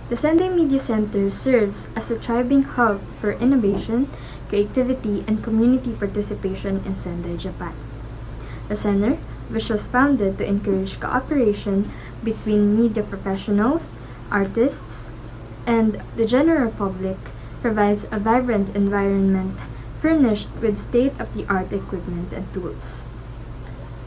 The Sendai Media Center serves as a thriving hub for innovation, creativity, and community participation in Sendai, Japan. The center, which was founded to encourage cooperation between media professionals, artists, and the general public, provides a vibrant environment furnished with state-of-the-art equipment and tools.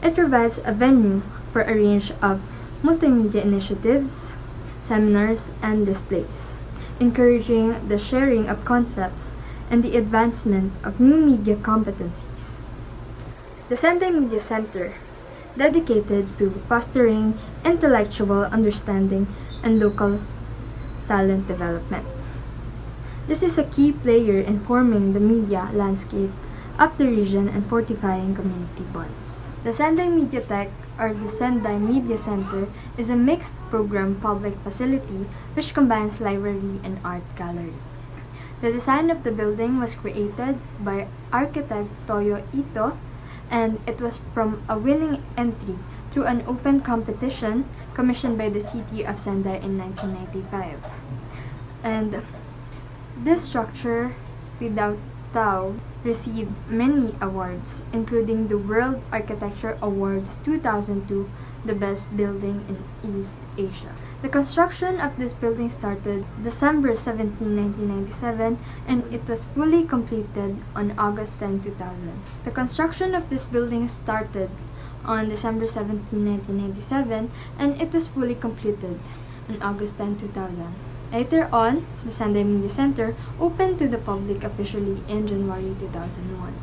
It provides a venue for a range of multimedia initiatives, seminars, and displays, encouraging the sharing of concepts and the advancement of new media competencies. The Sendai Media Center, dedicated to fostering intellectual understanding and local talent development. This is a key player in forming the media landscape of the region and fortifying community bonds. The Sendai Mediatek, or the Sendai Media Center, is a mixed program public facility which combines library and art gallery. The design of the building was created by architect Toyo and it was from a winning entry through an open competition commissioned by the city of Sendai in 1995. And this structure, without doubt, received many awards, including the World Architecture Awards 2002, the best building in East Asia. The construction of this building started December 17, 1997, and it was fully completed on August 10, 2000. The construction of this building started on December 17, 1997, and it was fully completed on August 10, 2000. Later on, the Sendai Media Center opened to the public officially in January 2001.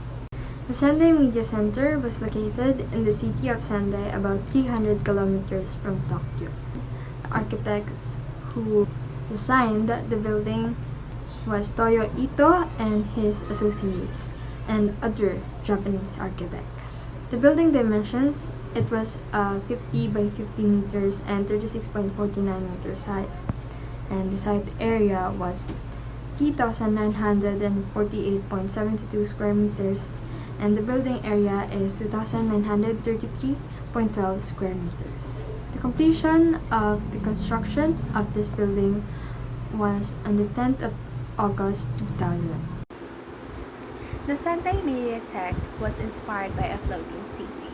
The Sendai Media Center was located in the city of Sendai, about 300 kilometers from Tokyo. The architects who designed the building was Toyo and his associates, and other Japanese architects. The building dimensions, it was 50 by 50 meters and 36.49 meters high. And the site area was 3,948.72 square meters, and the building area is 2,933.12 square meters. The completion of the construction of this building was on the 10th of August 2000. The Sendai Media Tech was inspired by a floating city,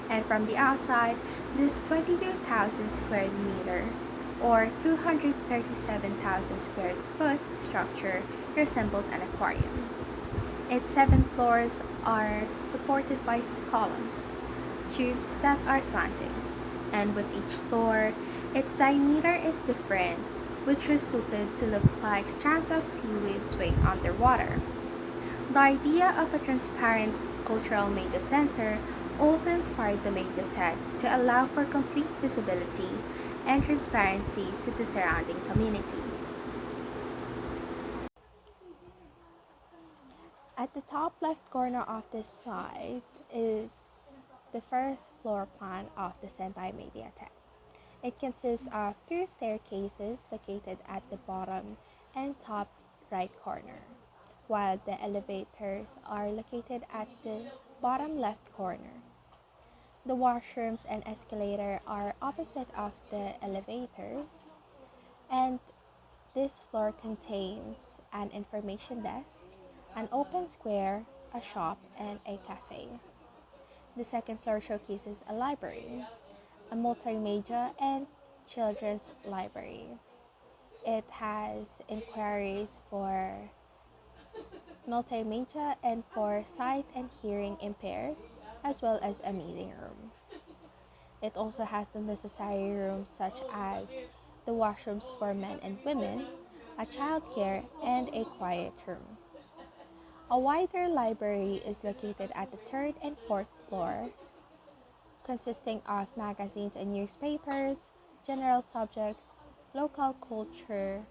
and from the outside, this 22,000 square meter or 237,000 square foot structure resembles an aquarium. Its 7 floors are supported by columns, tubes that are slanting, and with each floor, its diameter is different, which is suited to look like strands of seaweed swing underwater. The idea of a transparent cultural media center also inspired the Media Tech to allow for complete visibility and transparency to the surrounding community. At the top left corner of this slide is the first floor plan of the Sendai Media Tech. It consists of 2 staircases located at the bottom and top right corner, while the elevators are located at the bottom left corner. The washrooms and escalator are opposite of the elevators, and this floor contains an information desk, an open square, a shop, and a cafe. The second floor showcases a library, a multimedia and children's library. It has inquiries for multimedia and for sight and hearing impaired, as well as a meeting room. It also has the necessary rooms such as the washrooms for men and women, a childcare, and a quiet room. A wider library is located at the 3rd and 4th floors, consisting of magazines and newspapers, general subjects, local culture,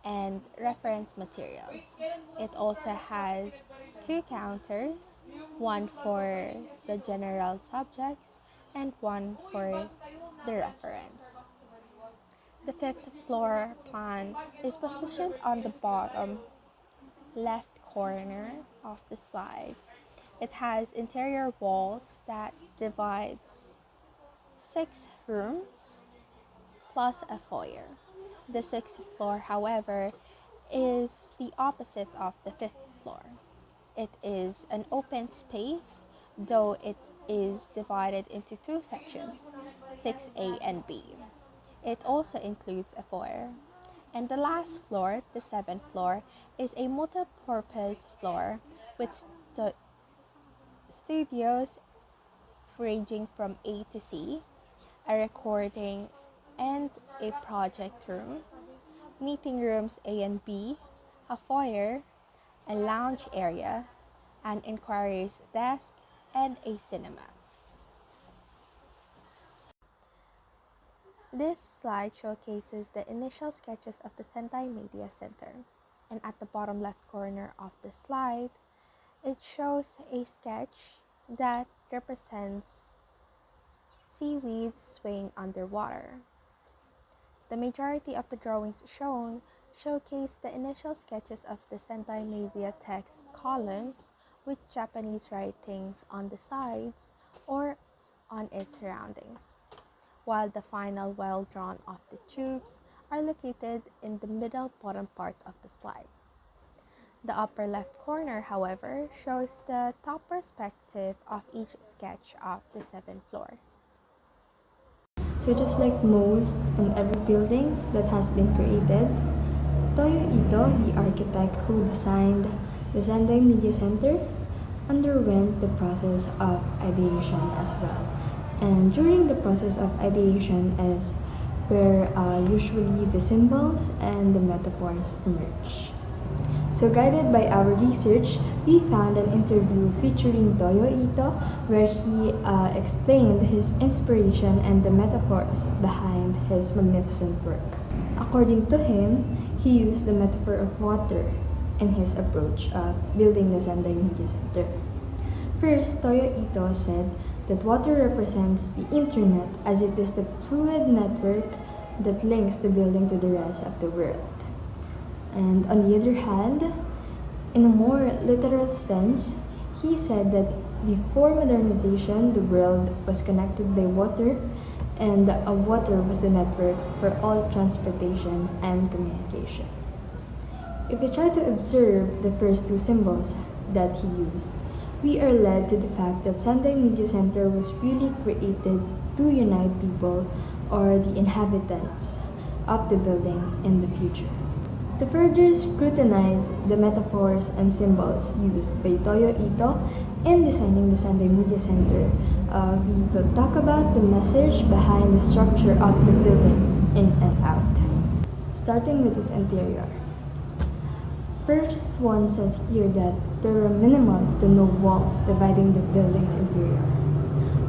and reference materials. It also has 2 counters, one for the general subjects and one for the reference. The 5th floor plan is positioned on the bottom left corner of the slide. It has interior walls that divides 6 rooms plus a foyer. The sixth floor, however, is the opposite of the fifth floor. It is an open space, though it is divided into two sections, 6A and B. It also includes a foyer. And the last floor, the seventh floor, is a multi-purpose floor with studios ranging from A to C, a recording and a project room, meeting rooms A and B, a foyer, a lounge area, an inquiries desk, and a cinema. This slide showcases the initial sketches of the Sendai Media Center, and at the bottom left corner of the slide, it shows a sketch that represents seaweeds swaying underwater. The majority of the drawings shown showcase the initial sketches of the Sendai Media text columns with Japanese writings on the sides or on its surroundings, while the final well-drawn of the tubes are located in the middle bottom part of the slide. The upper left corner, however, shows the top perspective of each sketch of the 7 floors. So just like most and every buildings that has been created, Toyo Ito, the architect who designed the Sendai Media Center, underwent the process of ideation as well. And during the process of ideation is where usually the symbols and the metaphors emerge. So guided by our research, we found an interview featuring Toyo Ito where he explained his inspiration and the metaphors behind his magnificent work. According to him, he used the metaphor of water in his approach of building the Sendai Media Center. First, Toyo Ito said that water represents the internet as it is the fluid network that links the building to the rest of the world. And on the other hand, in a more literal sense, he said that before modernization, the world was connected by water, and water was the network for all transportation and communication. If we try to observe the first two symbols that he used, we are led to the fact that Sendai Media Center was really created to unite people or the inhabitants of the building in the future. To further scrutinize the metaphors and symbols used by Toyo Ito in designing the Sendai Media Center, we will talk about the message behind the structure of the building in and out. Starting with its interior. First one says here that there are minimal to no walls dividing the building's interior.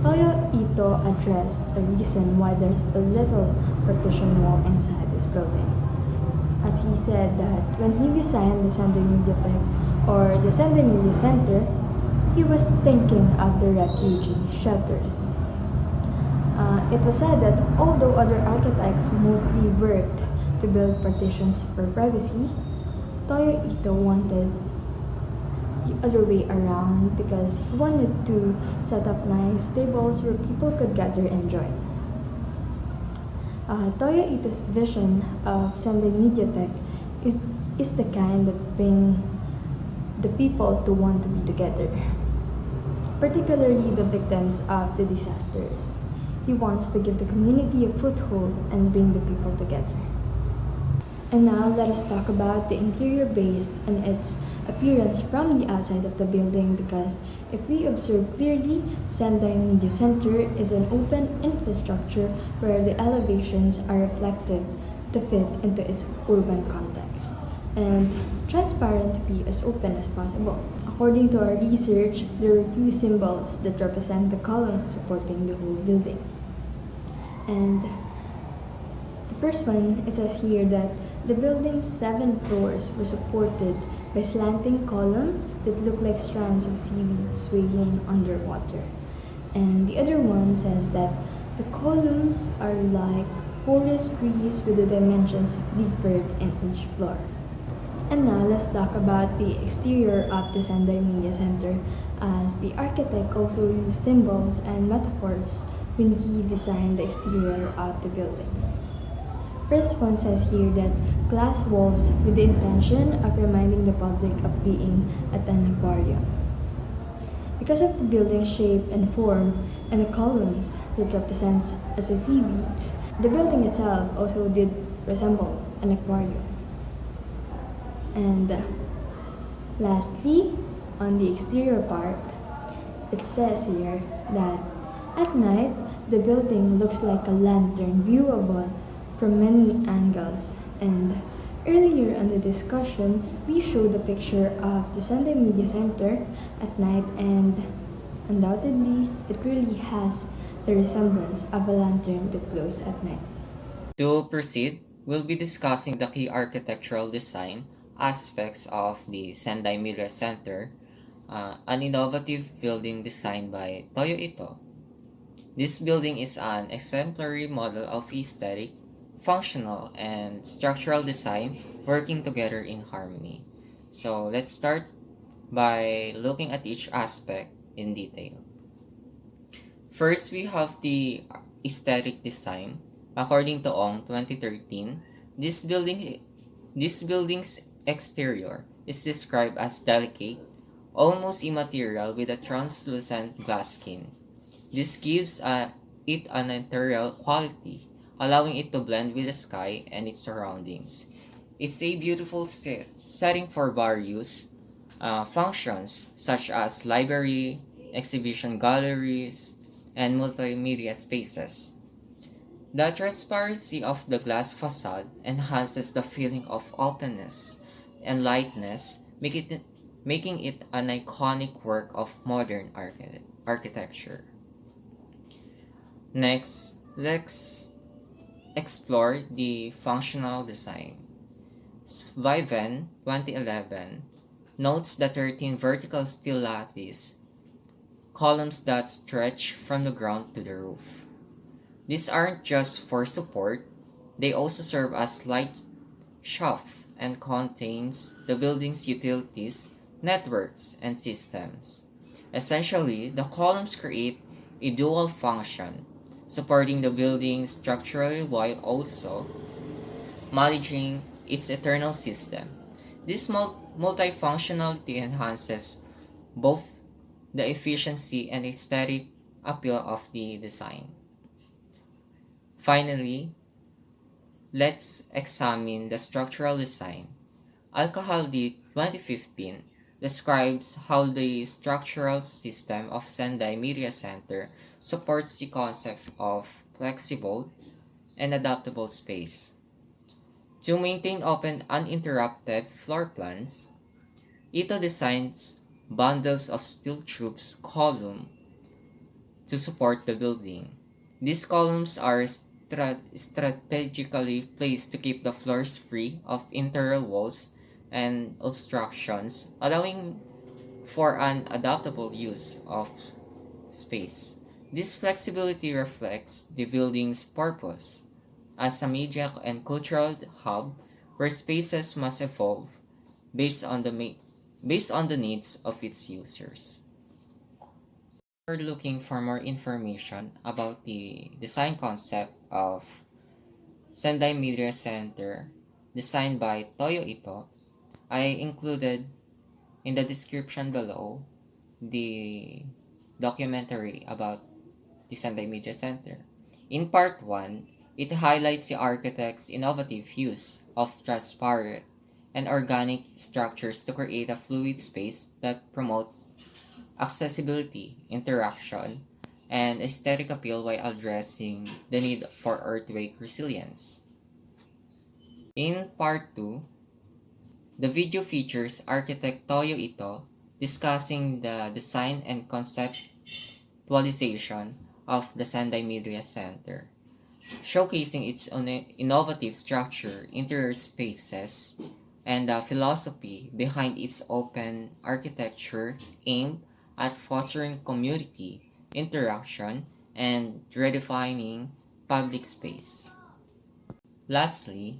Toyo Ito addressed the reason why there's a little partition wall inside this building. As he said that when he designed the Sendai Media Tech or the Sendai Media Center, he was thinking of the refugee shelters. It was said that although other architects mostly worked to build partitions for privacy, Toyo Ito wanted the other way around because he wanted to set up nice tables where people could gather and join. Toyo Ito's vision of Sendai Media Tech is the kind that bring the people to want to be together, particularly the victims of the disasters. He wants to give the community a foothold and bring the people together. And now let us talk about the interior based on its appearance from the outside of the building, because if we observe clearly, Sendai Media Center is an open infrastructure where the elevations are reflective to fit into its urban context and transparent to be as open as possible. According to our research, there are two symbols that represent the column supporting the whole building. And the first one, it says here that the building's 7 floors were supported by slanting columns that look like strands of seaweed swaying underwater. And the other one says that the columns are like forest trees with the dimensions differed in each floor. And now let's talk about the exterior of the Sendai Media Center, as the architect also used symbols and metaphors when he designed the exterior of the building. First one says here that glass walls with the intention of reminding the public of being at an aquarium. Because of the building's shape and form and the columns that represents as a seaweeds, the building itself also did resemble an aquarium. And lastly, on the exterior part, it says here that at night, the building looks like a lantern viewable from many angles. And earlier in the discussion, we showed a picture of the Sendai Media Center at night, and undoubtedly, it really has the resemblance of a lantern that glows at night. To proceed, we'll be discussing the key architectural design aspects of the Sendai Media Center, an innovative building designed by Toyo Ito. This building is an exemplary model of aesthetic, functional, and structural design working together in harmony. So let's start by looking at each aspect in detail. First, we have the aesthetic design. According to Ong 2013, this building's exterior is described as delicate, almost immaterial with a translucent glass skin. This gives it an ethereal quality, allowing it to blend with the sky and its surroundings. It's a beautiful setting for various functions such as library, exhibition galleries, and multimedia spaces. The transparency of the glass facade enhances the feeling of openness and lightness, making it an iconic work of modern architecture. Next, let's explore the functional design. Viven 2011 notes the 13 vertical steel lattice columns that stretch from the ground to the roof. These aren't just for support, they also serve as light shaft and contains the building's utilities, networks, and systems. Essentially, the columns create a dual function, supporting the building structurally while also managing its internal system. This multifunctionality enhances both the efficiency and aesthetic appeal of the design. Finally, let's examine the structural design. Alcohol 2015 describes how the structural system of Sendai Media Center supports the concept of flexible and adaptable space. To maintain open, uninterrupted floor plans, Ito designs bundles of steel tubes column to support the building. These columns are strategically placed to keep the floors free of internal walls and obstructions, allowing for an adaptable use of space. This flexibility reflects the building's purpose as a media and cultural hub where spaces must evolve based on based on the needs of its users. We're looking for more information about the design concept of Sendai Media Center designed by Toyo Ito. I included in the description below the documentary about the Sendai Media Center. In part 1, it highlights the architect's innovative use of transparent and organic structures to create a fluid space that promotes accessibility, interaction, and aesthetic appeal while addressing the need for earthquake resilience. In part 2, the video features architect Toyo Ito discussing the design and conceptualization of the Sendai Media Center, showcasing its innovative structure, interior spaces, and the philosophy behind its open architecture aimed at fostering community interaction and redefining public space. Lastly,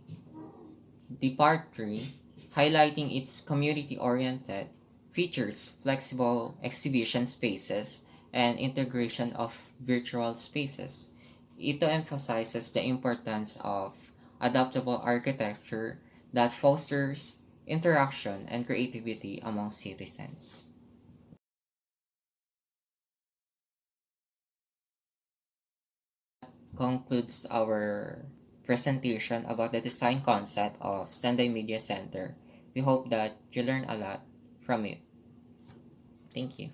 the part 3, highlighting its community-oriented, features flexible exhibition spaces and integration of virtual spaces. Ito emphasizes the importance of adaptable architecture that fosters interaction and creativity among citizens. Concludes our presentation about the design concept of Sendai Media Center. We hope that you learn a lot from it. Thank you.